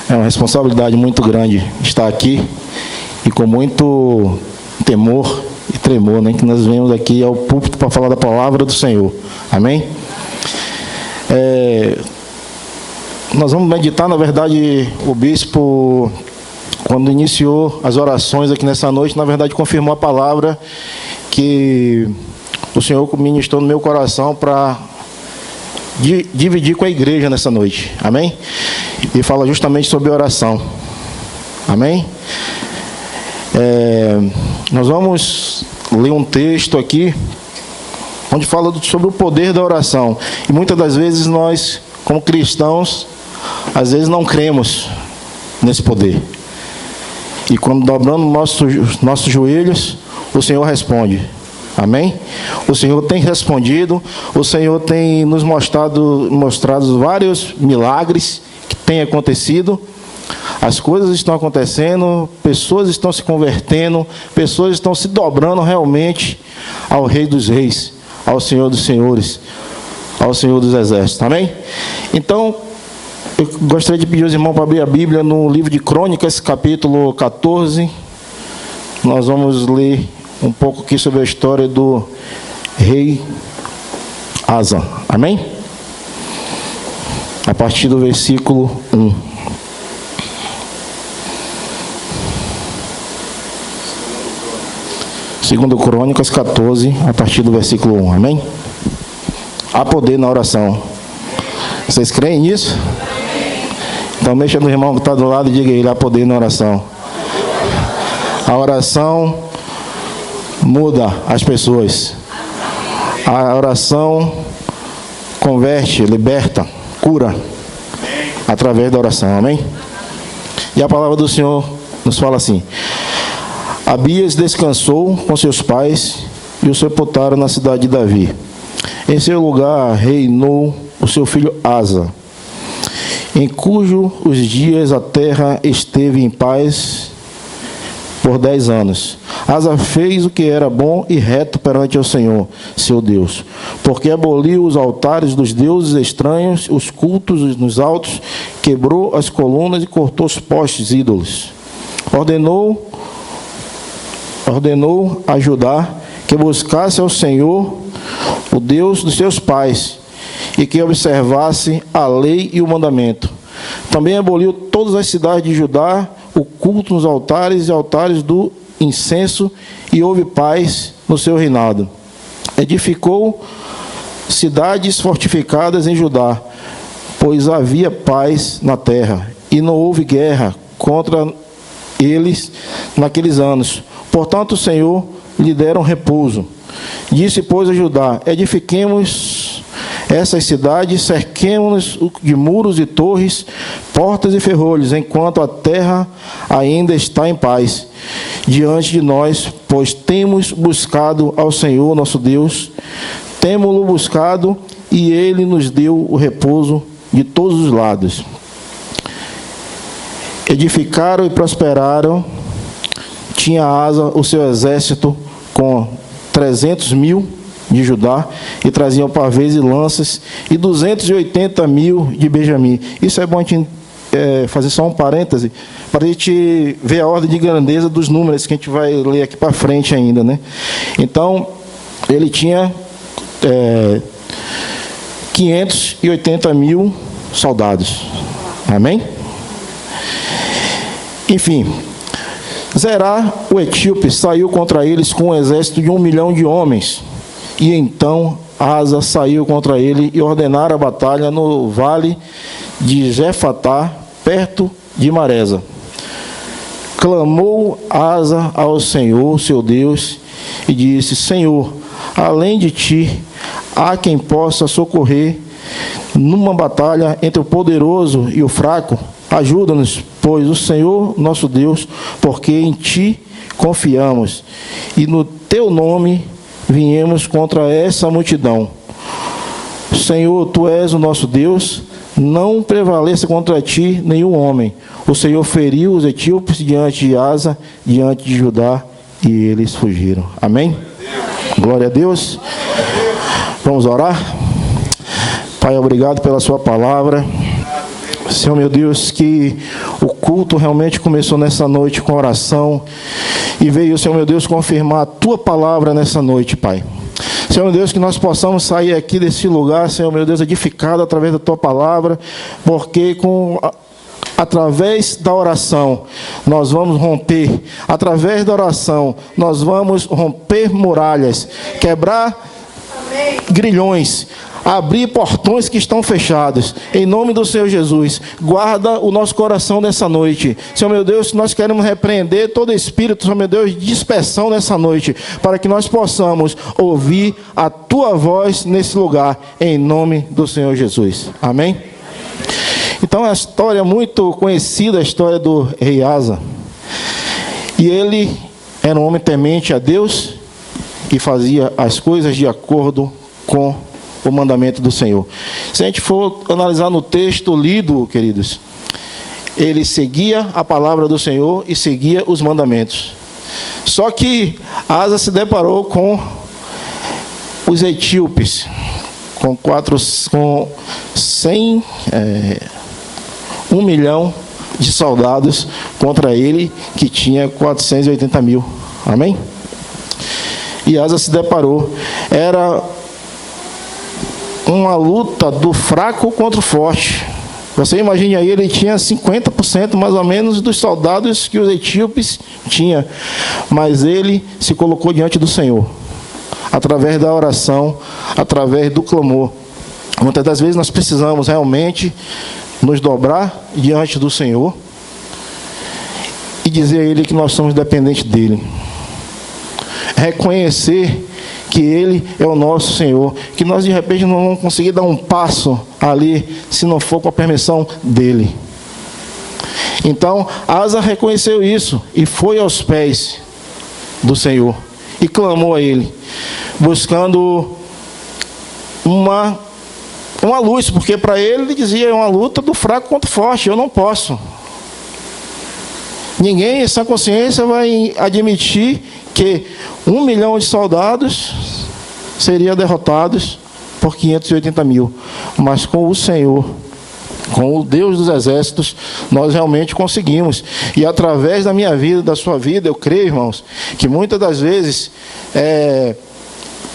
É uma responsabilidade muito grande estar aqui e com muito temor e tremor, né, que nós viemos aqui ao púlpito para falar da palavra do Senhor. Amém? Nós vamos meditar, na verdade, o bispo, quando iniciou as orações aqui nessa noite, na verdade confirmou a palavra que o Senhor ministrou no meu coração para dividir com a igreja nessa noite. Amém? E fala justamente sobre oração. Amém? Nós vamos ler um texto aqui onde fala sobre o poder da oração. E muitas das vezes nós, como cristãos, às vezes não cremos nesse poder. E quando dobramos nossos joelhos, o Senhor responde. Amém? O Senhor tem respondido, o Senhor tem nos mostrado vários milagres que têm acontecido. As coisas estão acontecendo, pessoas estão se convertendo, pessoas estão se dobrando realmente ao Rei dos Reis, ao Senhor dos Senhores, ao Senhor dos Exércitos. Amém? Então, eu gostaria de pedir aos irmãos para abrir a Bíblia no livro de Crônicas, capítulo 14. Nós vamos ler um pouco aqui sobre a história do rei Asa. Amém? A partir do versículo 1. Segundo Crônicas 14, a partir do versículo 1. Amém? Há poder na oração. Vocês creem nisso? Então mexa no irmão que está do lado e diga a ele: há poder na oração. A oração muda as pessoas. A oração converte, liberta, cura através da oração. Amém? E a palavra do Senhor nos fala assim: Abias descansou com seus pais e o sepultaram na cidade de Davi. Em seu lugar reinou o seu filho Asa, em cujos os dias a terra esteve em paz por 10 anos. Asa fez o que era bom e reto perante o Senhor, seu Deus, porque aboliu os altares dos deuses estranhos, os cultos nos altos, quebrou as colunas e cortou os postes ídolos. Ordenou a Judá que buscasse ao Senhor, o Deus dos seus pais, e que observasse a lei e o mandamento. Também aboliu todas as cidades de Judá, o culto nos altares e altares do incenso, e houve paz no seu reinado. Edificou cidades fortificadas em Judá, pois havia paz na terra, e não houve guerra contra eles naqueles anos. Portanto, o Senhor lhe dera repouso. Disse, pois, a Judá: edifiquemos essas cidades, cerquemos-nos de muros e torres, portas e ferrolhos, enquanto a terra ainda está em paz diante de nós, pois temos buscado ao Senhor nosso Deus, temo-lo buscado, e ele nos deu o repouso de todos os lados. Edificaram e prosperaram. Tinha Asa o seu exército com 300.000 de Judá, e traziam pavês e lanças, e 280.000 de Benjamim. Isso é bom a gente fazer só um parêntese, para a gente ver a ordem de grandeza dos números que a gente vai ler aqui para frente ainda, né? Então, ele tinha 580.000 soldados. Amém? Enfim, Zerá, o etíope, saiu contra eles com um exército de 1 milhão de homens. E então Asa saiu contra ele e ordenaram a batalha no vale de Jefatá, perto de Maresa. Clamou Asa ao Senhor, seu Deus, e disse: Senhor, além de ti, há quem possa socorrer numa batalha entre o poderoso e o fraco? Ajuda-nos, pois, o Senhor nosso Deus, porque em ti confiamos, e no teu nome viemos contra essa multidão. Senhor, tu és o nosso Deus, não prevaleça contra ti nenhum homem. O Senhor feriu os etíopes diante de Asa, diante de Judá, e eles fugiram. Amém? Glória a Deus. Vamos orar. Pai, obrigado pela sua palavra. Senhor meu Deus, que o culto realmente começou nessa noite com oração e veio, Senhor meu Deus, confirmar a Tua palavra nessa noite, Pai. Senhor meu Deus, que nós possamos sair aqui desse lugar, Senhor meu Deus, edificado através da Tua palavra, porque através da oração nós vamos romper, através da oração nós vamos romper muralhas, quebrar grilhões, abrir portões que estão fechados, em nome do Senhor Jesus. Guarda o nosso coração nessa noite, Senhor meu Deus. Nós queremos repreender todo espírito, Senhor meu Deus, de dispersão nessa noite, para que nós possamos ouvir a Tua voz nesse lugar, em nome do Senhor Jesus, amém? Então é uma história muito conhecida, a história do rei Asa, e ele era um homem temente a Deus e fazia as coisas de acordo com o mandamento do Senhor. Se a gente for analisar no texto lido, queridos, ele seguia a palavra do Senhor e seguia os mandamentos. Só que Asa se deparou com os etíopes, com 1 milhão de soldados contra ele, que tinha 480 mil. Amém? E Asa se deparou. Era uma luta do fraco contra o forte. Você imagine aí, ele tinha 50% mais ou menos dos soldados que os etíopes tinham. Mas ele se colocou diante do Senhor, através da oração, através do clamor. Muitas das vezes nós precisamos realmente nos dobrar diante do Senhor e dizer a Ele que nós somos dependentes dEle. Reconhecer que Ele é o nosso Senhor, que nós de repente não vamos conseguir dar um passo ali se não for com a permissão dEle. Então Asa reconheceu isso e foi aos pés do Senhor e clamou a Ele, buscando uma luz, porque para ele dizia: é uma luta do fraco contra o forte, eu não posso. Ninguém em sã consciência vai admitir que 1 milhão de soldados seriam derrotados por 580 mil. Mas com o Senhor, com o Deus dos exércitos, nós realmente conseguimos. E através da minha vida, da sua vida, eu creio, irmãos, que muitas das vezes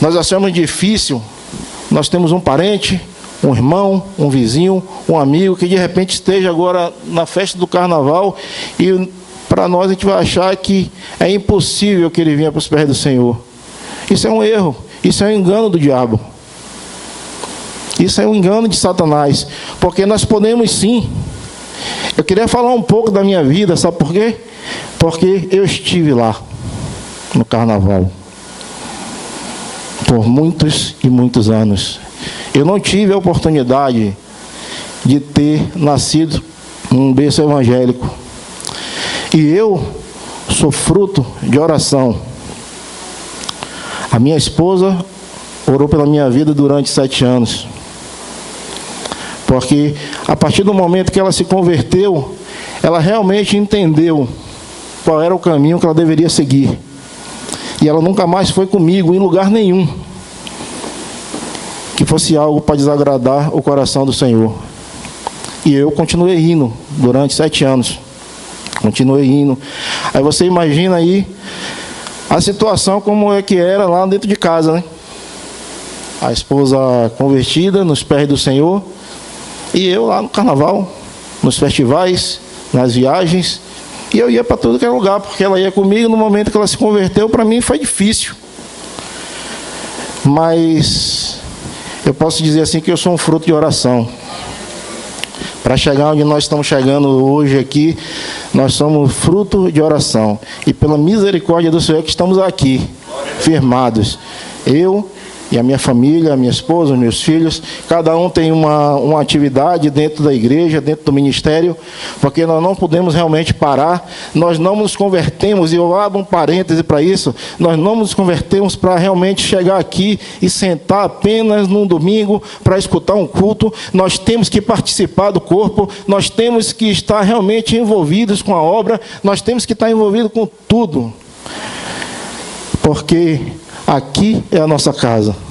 nós achamos difícil. Nós temos um parente, um irmão, um vizinho, um amigo que de repente esteja agora na festa do carnaval e para nós a gente vai achar que é impossível que ele venha para os pés do Senhor. Isso é um erro, isso é um engano do diabo. Isso é um engano de Satanás, porque nós podemos sim. Eu queria falar um pouco da minha vida, sabe por quê? Porque eu estive lá no carnaval por muitos e muitos anos. Eu não tive a oportunidade de ter nascido num berço evangélico. E eu sou fruto de oração. A minha esposa orou pela minha vida durante 7 anos. Porque a partir do momento que ela se converteu, ela realmente entendeu qual era o caminho que ela deveria seguir. E ela nunca mais foi comigo em lugar nenhum que fosse algo para desagradar o coração do Senhor. E eu continuei indo durante 7 anos. Continuei indo. Aí você imagina aí a situação como é que era lá dentro de casa, né? A esposa convertida nos pés do Senhor e eu lá no carnaval, nos festivais, nas viagens. E eu ia para tudo que era lugar, porque ela ia comigo. No momento que ela se converteu, para mim foi difícil. Mas eu posso dizer assim que eu sou um fruto de oração. Para chegar onde nós estamos chegando hoje aqui, nós somos fruto de oração. E pela misericórdia do Senhor que estamos aqui, firmados. Eu e a minha família, a minha esposa, os meus filhos, cada um tem uma atividade dentro da igreja, dentro do ministério, porque nós não podemos realmente parar. Nós não nos convertemos, e eu abro um parêntese para isso, nós não nos convertemos para realmente chegar aqui e sentar apenas num domingo para escutar um culto. Nós temos que participar do corpo, nós temos que estar realmente envolvidos com a obra, nós temos que estar envolvidos com tudo, porque aqui é a nossa casa.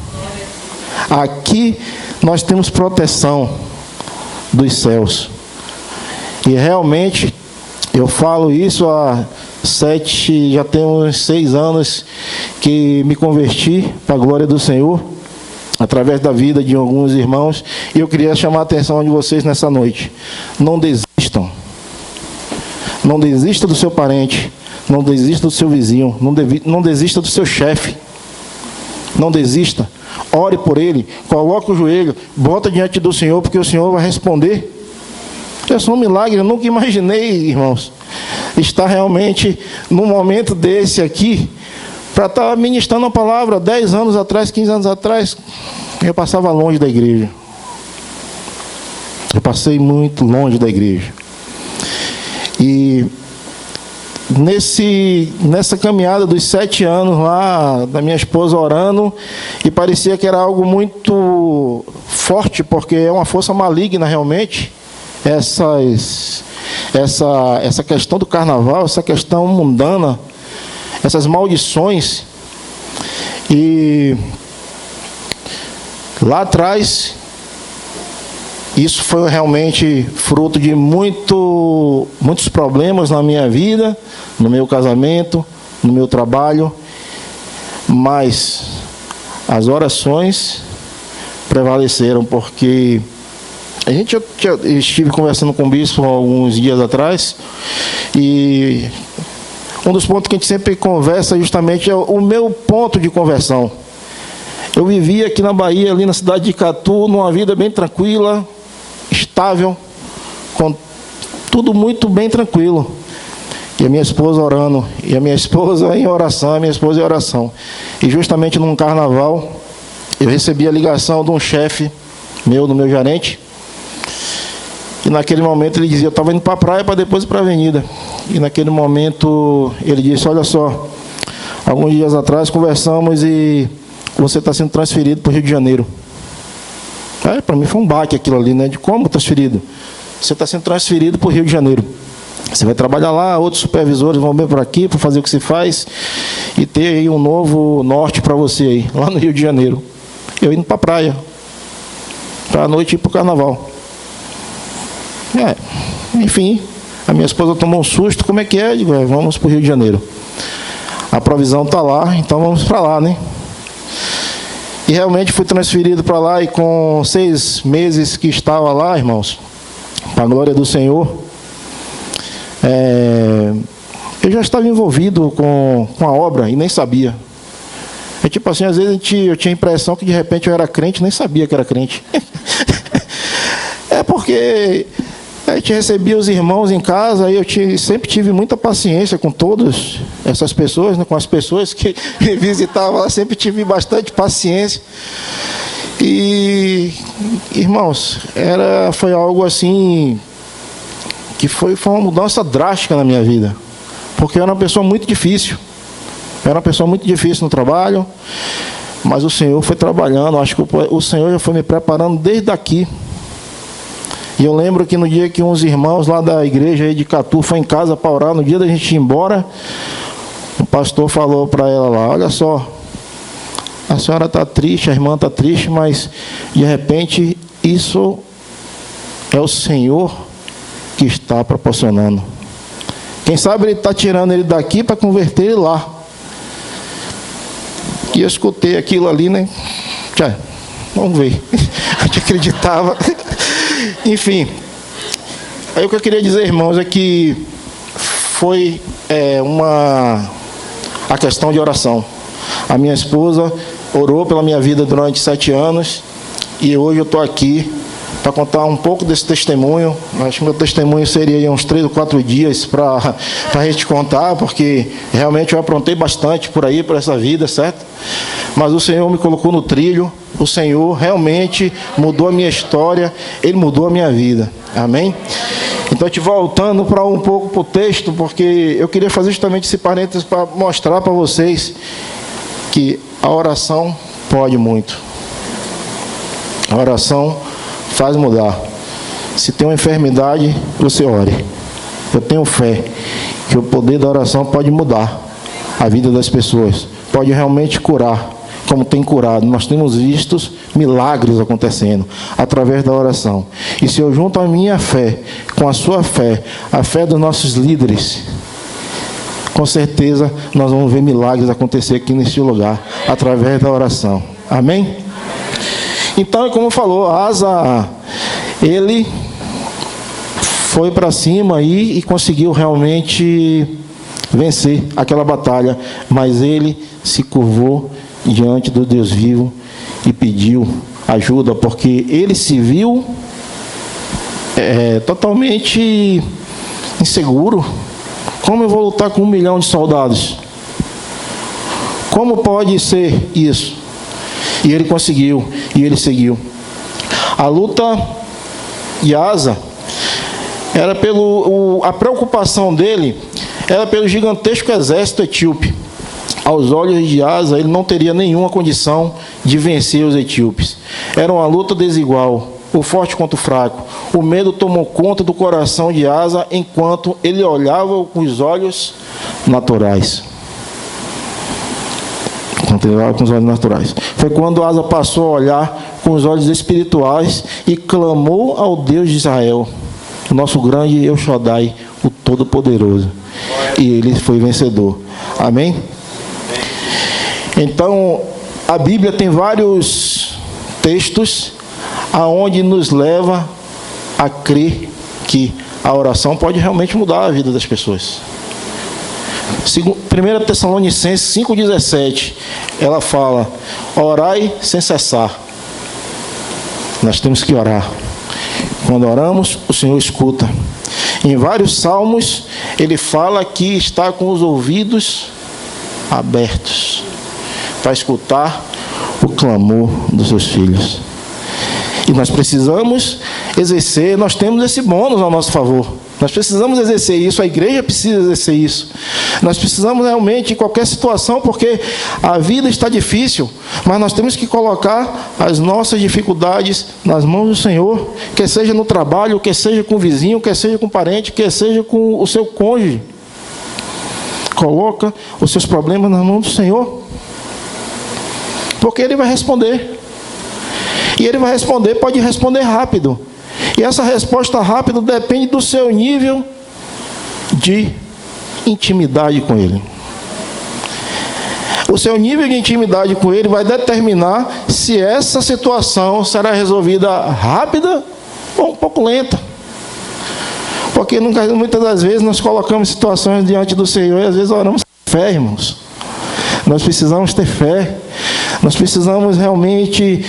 Aqui nós temos proteção dos céus. E realmente, eu falo isso há já tem uns 6 anos que me converti para a glória do Senhor, através da vida de alguns irmãos, e eu queria chamar a atenção de vocês nessa noite. Não desistam. Não desista do seu parente, não desista do seu vizinho, não desista do seu chefe. Não desista. Ore por ele, coloque o joelho, bota diante do Senhor, porque o Senhor vai responder. É só um milagre. Eu nunca imaginei, irmãos, estar realmente num momento desse aqui, para estar ministrando a palavra. 10 anos atrás, 15 anos atrás, eu passava longe da igreja. Eu passei muito longe da igreja. E nessa caminhada dos 7 anos lá, da minha esposa orando, e parecia que era algo muito forte, porque é uma força maligna realmente, essa questão do carnaval, essa questão mundana, essas maldições. E lá atrás, isso foi realmente fruto de muitos problemas na minha vida, no meu casamento, no meu trabalho, mas as orações prevaleceram, porque eu estive conversando com o bispo alguns dias atrás, e um dos pontos que a gente sempre conversa justamente é o meu ponto de conversão. Eu vivia aqui na Bahia, ali na cidade de Icatu, numa vida bem tranquila, estável, com tudo muito bem tranquilo. E a minha esposa orando, e a minha esposa em oração, a minha esposa em oração. E justamente num carnaval, eu recebi a ligação de um chefe meu, do meu gerente. E naquele momento ele dizia, eu estava indo para a praia para depois ir para a avenida. E naquele momento ele disse, olha só, alguns dias atrás conversamos e você está sendo transferido para o Rio de Janeiro. Para mim foi um baque aquilo ali, né? De como transferido? Você está sendo transferido para o Rio de Janeiro. Você vai trabalhar lá, outros supervisores vão vir por aqui para fazer o que você faz e ter aí um novo norte para você aí, lá no Rio de Janeiro. Eu indo para a praia, para a noite ir para o carnaval. Enfim, a minha esposa tomou um susto, como é que é? Eu digo, vamos para o Rio de Janeiro. A provisão está lá, então vamos para lá, né? E realmente fui transferido para lá, e com 6 meses que estava lá, irmãos, para a glória do Senhor, eu já estava envolvido com a obra e nem sabia. É tipo assim, às vezes eu tinha a impressão que de repente eu era crente, nem sabia que era crente. Porque a gente recebia os irmãos em casa, e eu sempre tive muita paciência com todas essas pessoas, né, com as pessoas que me visitavam lá, sempre tive bastante paciência. E, irmãos, foi algo assim, que foi uma mudança drástica na minha vida, porque eu era uma pessoa muito difícil. Eu era uma pessoa muito difícil no trabalho, mas o Senhor foi trabalhando, acho que o Senhor já foi me preparando desde aqui. E eu lembro que no dia que uns irmãos lá da igreja aí de Catu foi em casa para orar, no dia da gente ir embora, o pastor falou para ela lá, olha só, a senhora está triste, a irmã está triste, mas de repente isso é o Senhor que está proporcionando. Quem sabe ele está tirando ele daqui para converter ele lá. E eu escutei aquilo ali, né? Vamos ver. A gente acreditava. Enfim, aí o que eu queria dizer, irmãos, é que foi a questão de oração. A minha esposa orou pela minha vida durante 7 anos, e hoje eu estou aqui para contar um pouco desse testemunho. Acho que meu testemunho seria uns 3 ou 4 dias para a gente contar, porque realmente eu aprontei bastante por aí, por essa vida, certo? Mas o Senhor me colocou no trilho, o Senhor realmente mudou a minha história, Ele mudou a minha vida, amém? Então, te voltando para um pouco para o texto, porque eu queria fazer justamente esse parênteses para mostrar para vocês que a oração pode muito. A oração faz mudar. Se tem uma enfermidade, você ore. Eu tenho fé que o poder da oração pode mudar a vida das pessoas, pode realmente curar, como tem curado. Nós temos visto milagres acontecendo através da oração. E se eu junto a minha fé com a sua fé, a fé dos nossos líderes, com certeza nós vamos ver milagres acontecer aqui neste lugar, através da oração. Amém? Então, como falou, Asa, ele foi para cima aí e conseguiu realmente vencer aquela batalha, mas ele se curvou diante do Deus vivo e pediu ajuda, porque ele se viu totalmente inseguro. Como eu vou lutar com 1 milhão de soldados? Como pode ser isso? E ele conseguiu, e ele seguiu. A luta de Asa era a preocupação dele era pelo gigantesco exército etíope. Aos olhos de Asa, ele não teria nenhuma condição de vencer os etíopes. Era uma luta desigual, o forte contra o fraco. O medo tomou conta do coração de Asa enquanto ele olhava com os olhos naturais. Foi quando Asa passou a olhar com os olhos espirituais e clamou ao Deus de Israel, o nosso grande El Shaddai, o Todo-Poderoso. E ele foi vencedor. Amém? Então, a Bíblia tem vários textos aonde nos leva a crer que a oração pode realmente mudar a vida das pessoas. 1 Tessalonicenses 5,17, ela fala: orai sem cessar. Nós temos que orar. Quando oramos, o Senhor escuta. Em vários salmos, ele fala que está com os ouvidos abertos para escutar o clamor dos seus filhos. E nós precisamos exercer, nós temos esse bônus ao nosso favor. Nós precisamos exercer isso, a igreja precisa exercer isso. Nós precisamos realmente, em qualquer situação, porque a vida está difícil, mas nós temos que colocar as nossas dificuldades nas mãos do Senhor, quer seja no trabalho, quer seja com o vizinho, quer seja com o parente, quer seja com o seu cônjuge. Coloca os seus problemas nas mãos do Senhor, porque Ele vai responder. E Ele vai responder, pode responder rápido. E essa resposta rápida depende do seu nível de intimidade com Ele. O seu nível de intimidade com Ele vai determinar se essa situação será resolvida rápida ou um pouco lenta. Porque muitas das vezes nós colocamos situações diante do Senhor e às vezes oramos com fé, irmãos. Nós precisamos ter fé. Nós precisamos realmente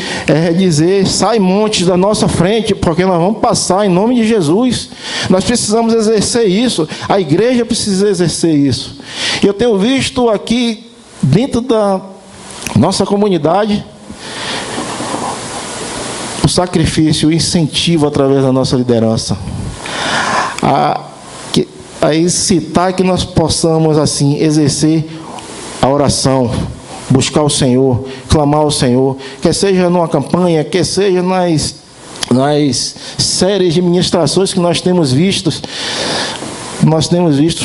dizer: sai montes da nossa frente, porque nós vamos passar em nome de Jesus. Nós precisamos exercer isso. A igreja precisa exercer isso. E eu tenho visto aqui, dentro da nossa comunidade, o sacrifício, o incentivo através da nossa liderança. A incitar que nós possamos, assim, exercer a oração, buscar o Senhor, clamar ao Senhor, quer seja numa campanha, quer seja nas séries de ministrações que nós temos visto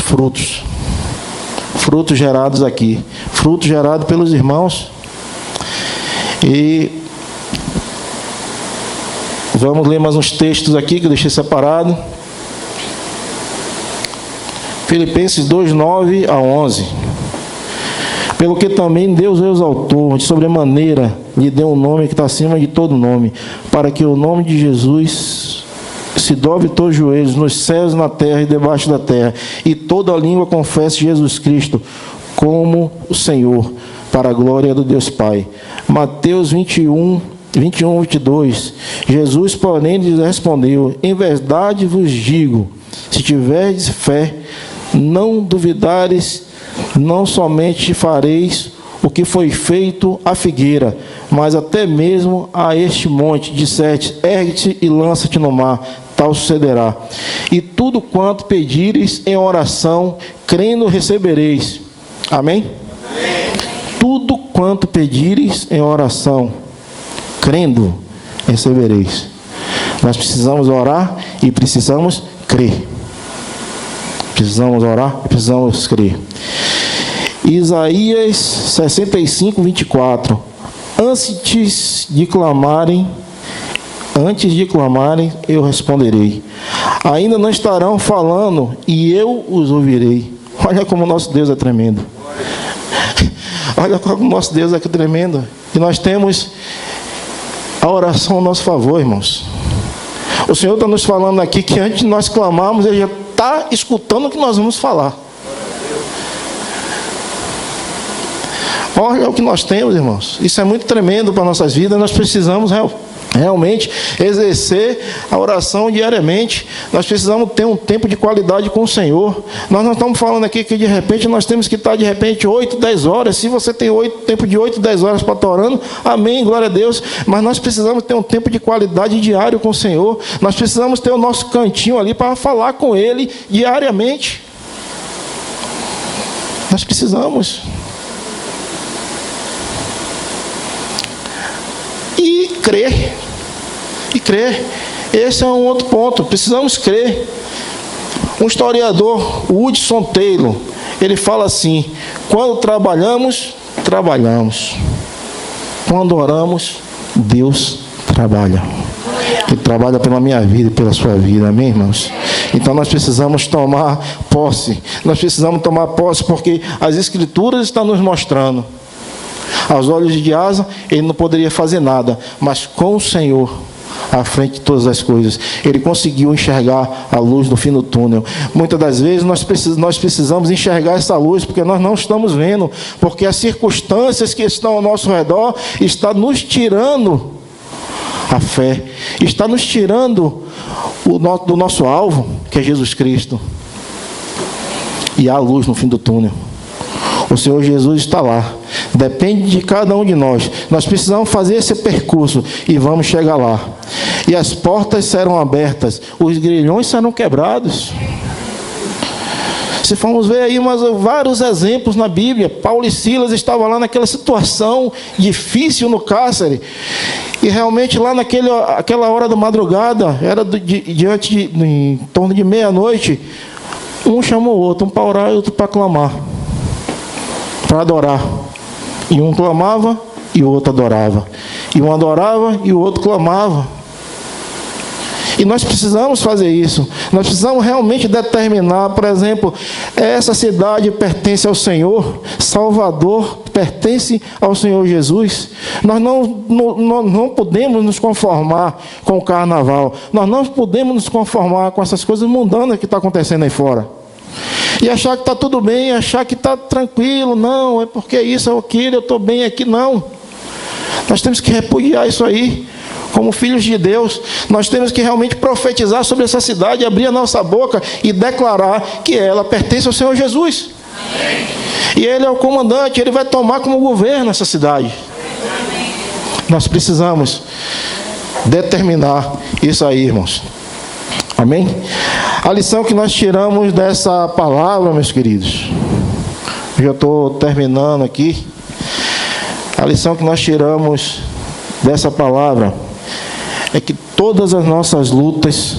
frutos gerados aqui, frutos gerados pelos irmãos. E vamos ler mais uns textos aqui que eu deixei separado. Filipenses 2, 9 a 11. Pelo que também Deus o exaltou, de sobremaneira lhe deu um nome que está acima de todo nome, para que o nome de Jesus se dobre todos os joelhos, nos céus, na terra e debaixo da terra, e toda língua confesse Jesus Cristo como o Senhor, para a glória do Deus Pai. Mateus 21, 22. Jesus, porém, lhes respondeu: em verdade vos digo, se tiverdes fé, não duvidares, não somente fareis o que foi feito à figueira, mas até mesmo a este monte, disseste: ergue-te e lança-te no mar, tal sucederá. E tudo quanto pedires em oração, crendo, recebereis. Amém? Amém. Tudo quanto pedires em oração, crendo, recebereis. Nós precisamos orar e precisamos crer. Precisamos orar e precisamos crer. Isaías 65, 24. Antes de clamarem, eu responderei. Ainda não estarão falando e eu os ouvirei. Olha como o nosso Deus é tremendo. Olha como o nosso Deus é tremendo. E nós temos a oração ao nosso favor, irmãos. O Senhor está nos falando aqui que antes de nós clamarmos, Ele já está escutando o que nós vamos falar. Olha o que nós temos, irmãos. Isso é muito tremendo para nossas vidas. Nós precisamos realmente exercer a oração diariamente. Nós precisamos ter um tempo de qualidade com o Senhor. Nós não estamos falando aqui que de repente nós temos que estar de repente 8, 10 horas. Se você tem tempo de 8, 10 horas para estar orando, amém, glória a Deus. Mas nós precisamos ter um tempo de qualidade diário com o Senhor. Nós precisamos ter o nosso cantinho ali para falar com Ele diariamente. Nós precisamos. E crer. Esse é um outro ponto. Precisamos crer. Um historiador, Hudson Taylor, ele fala assim: quando trabalhamos. Quando oramos, Deus trabalha. Ele trabalha pela minha vida e pela sua vida, amém, irmãos? Então nós precisamos tomar posse. Nós precisamos tomar posse porque as Escrituras estão nos mostrando. Aos olhos de Asa, ele não poderia fazer nada, mas com o Senhor à frente de todas as coisas, ele conseguiu enxergar a luz no fim do túnel. Muitas das vezes nós precisamos enxergar essa luz, porque nós não estamos vendo, porque as circunstâncias que estão ao nosso redor estão nos tirando a fé, está nos tirando do nosso alvo, que é Jesus Cristo. E há luz no fim do túnel. O Senhor Jesus está lá. Depende de cada um de nós. Nós precisamos fazer esse percurso e vamos chegar lá. E as portas serão abertas, os grilhões serão quebrados. Se formos ver aí vários exemplos na Bíblia, Paulo e Silas estavam lá naquela situação difícil no cárcere. E realmente lá naquela hora da madrugada, era em torno de meia-noite, um chamou o outro, um para orar e outro para clamar, para adorar. E um clamava e o outro adorava. E um adorava e o outro clamava. E nós precisamos fazer isso. Nós precisamos realmente determinar, por exemplo, essa cidade pertence ao Senhor, Salvador pertence ao Senhor Jesus. Nós não podemos nos conformar com o carnaval. Nós não podemos nos conformar com essas coisas mundanas que estão acontecendo aí fora. E achar que está tudo bem, achar que está tranquilo. Não, é porque isso ou aquilo, eu estou bem aqui. Não. Nós temos que repudiar isso aí. Como filhos de Deus, nós temos que realmente profetizar sobre essa cidade, abrir a nossa boca e declarar que ela pertence ao Senhor Jesus. Amém. E Ele é o comandante, Ele vai tomar como governo essa cidade. Amém. Nós precisamos determinar isso aí, irmãos. Amém? A lição que nós tiramos dessa palavra, meus queridos, eu já estou terminando aqui. A lição que nós tiramos dessa palavra é que todas as nossas lutas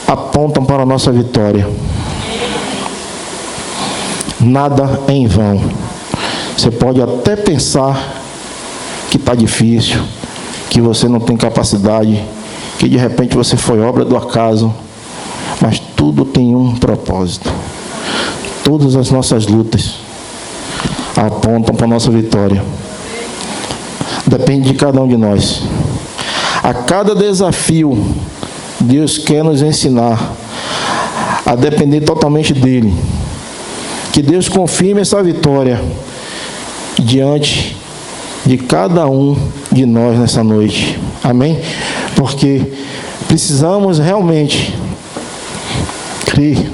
apontam para a nossa vitória. Nada é em vão. Você pode até pensar que está difícil, que você não tem capacidade, que de repente você foi obra do acaso, mas tudo tem um propósito. Todas as nossas lutas apontam para a nossa vitória. Depende de cada um de nós. A cada desafio, Deus quer nos ensinar a depender totalmente dEle. Que Deus confirme essa vitória diante de cada um de nós nessa noite. Amém? Porque precisamos realmente crer.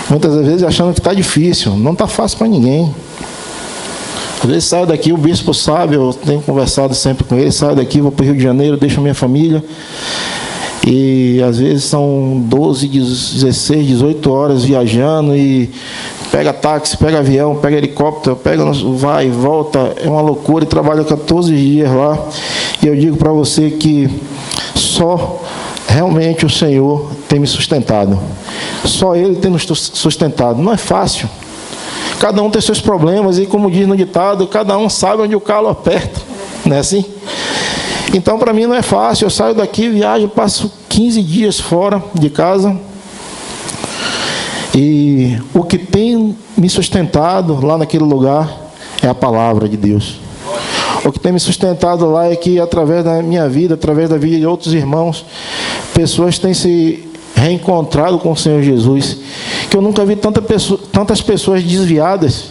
Muitas vezes achando que está difícil. Não está fácil para ninguém. Às vezes saio daqui, o bispo sabe, eu tenho conversado sempre com ele, saio daqui, vou para o Rio de Janeiro, deixo a minha família, e às vezes são 12, 16, 18 horas viajando, e pega táxi, pega avião, pega helicóptero, vai e volta, é uma loucura, e trabalha 14 dias lá, e eu digo para você que só realmente o Senhor tem me sustentado, só Ele tem nos sustentado. Não é fácil. cada um tem seus problemas, e como diz no ditado, cada um sabe onde o calo aperta, não é assim? Então, para mim não é fácil. Eu saio daqui, viajo, passo 15 dias fora de casa, e o que tem me sustentado lá naquele lugar é a palavra de Deus. O que tem me sustentado lá é que, através da minha vida, através da vida de outros irmãos, pessoas têm se reencontrado com o Senhor Jesus, que eu nunca vi tantas pessoas desviadas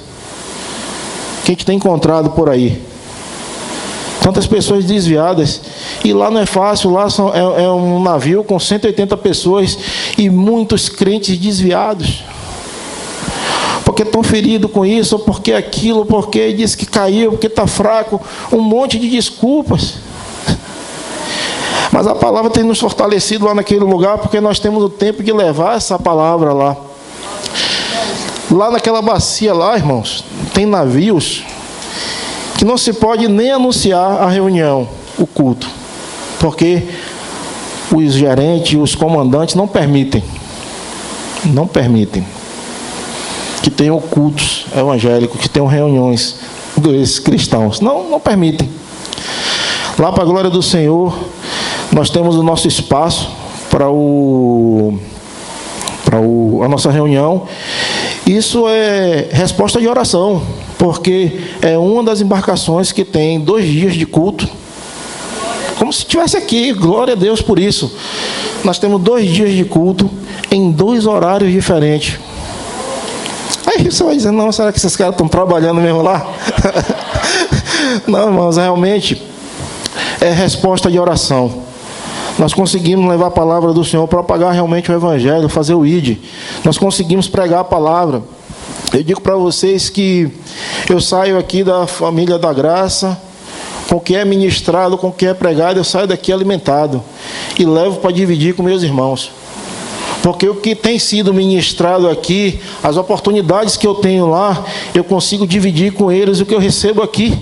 que a gente tem encontrado por aí. Tantas pessoas desviadas, e lá não é fácil. Lá é um navio com 180 pessoas e muitos crentes desviados, porque estão feridos com isso, ou porque aquilo, porque diz que caiu, porque está fraco, um monte de desculpas. Mas a palavra tem nos fortalecido lá naquele lugar, porque nós temos o tempo de levar essa palavra lá. Lá naquela bacia lá, irmãos, tem navios que não se pode nem anunciar a reunião, o culto, porque os gerentes, os comandantes não permitem que tenham cultos evangélicos, que tenham reuniões dos cristãos. Não permitem. Lá, para a glória do Senhor, nós temos o nosso espaço para a nossa reunião. Isso é resposta de oração, porque é uma das embarcações que tem 2 dias de culto, como se estivesse aqui. Glória a Deus por isso. Nós temos 2 dias de culto em 2 horários diferentes. Aí você vai dizer, não, será que esses caras estão trabalhando mesmo lá? Não, irmãos, realmente é resposta de oração. Nós conseguimos levar a palavra do Senhor, propagar realmente o Evangelho, fazer o ID. Nós conseguimos pregar a palavra. Eu digo para vocês que eu saio aqui da família da graça, com o que é ministrado, com o que é pregado, eu saio daqui alimentado e levo para dividir com meus irmãos. Porque o que tem sido ministrado aqui, as oportunidades que eu tenho lá, eu consigo dividir com eles o que eu recebo aqui.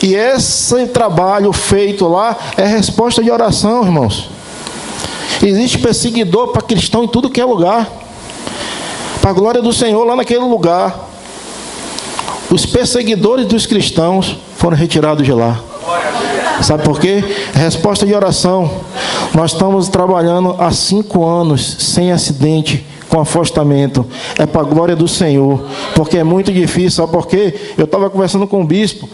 E esse trabalho feito lá é resposta de oração, irmãos. Existe perseguidor para cristão em tudo que é lugar. Para a glória do Senhor, lá naquele lugar, os perseguidores dos cristãos foram retirados de lá. Sabe por quê? Resposta de oração. Nós estamos trabalhando há 5 anos sem acidente, com afastamento. É para a glória do Senhor, porque é muito difícil. Sabe por quê? Eu estava conversando com o bispo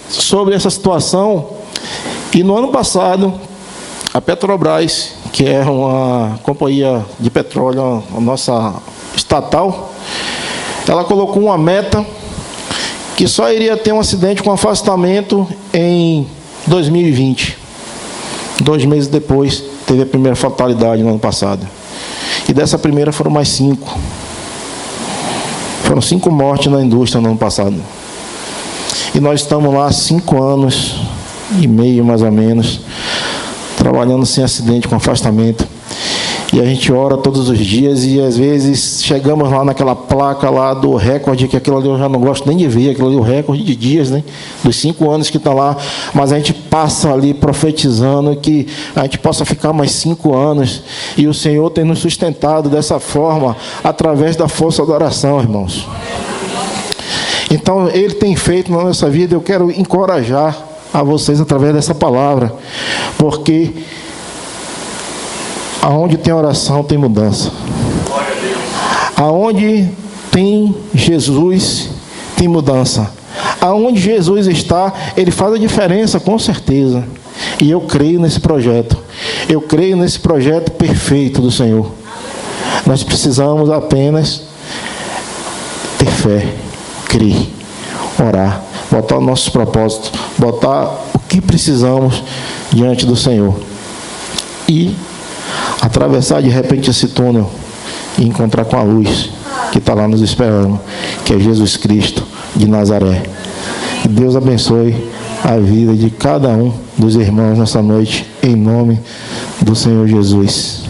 sobre essa situação, e no ano passado a Petrobras, que é uma companhia de petróleo, a nossa estatal, ela colocou uma meta que só iria ter um acidente com afastamento em 2020. 2 meses depois teve a primeira fatalidade no ano passado. E dessa primeira foram mais 5. Foram 5 mortes na indústria no ano passado. E nós estamos lá há 5 anos e meio, mais ou menos, trabalhando sem acidente, com afastamento. E a gente ora todos os dias, e às vezes chegamos lá naquela placa lá do recorde, que aquilo ali eu já não gosto nem de ver, aquilo ali é o recorde de dias, né? Dos 5 anos que está lá, mas a gente passa ali profetizando que a gente possa ficar mais 5 anos, e o Senhor tem nos sustentado dessa forma, através da força da oração, irmãos. Então, Ele tem feito na nossa vida. Eu quero encorajar a vocês através dessa palavra, porque aonde tem oração tem mudança. Aonde tem Jesus tem mudança. Aonde Jesus está, Ele faz a diferença, com certeza. E eu creio nesse projeto. Eu creio nesse projeto perfeito do Senhor. Nós precisamos apenas ter fé, crer, orar, botar os nossos propósitos, botar o que precisamos diante do Senhor. E atravessar de repente esse túnel e encontrar com a luz que está lá nos esperando, que é Jesus Cristo de Nazaré. Que Deus abençoe a vida de cada um dos irmãos nessa noite, em nome do Senhor Jesus.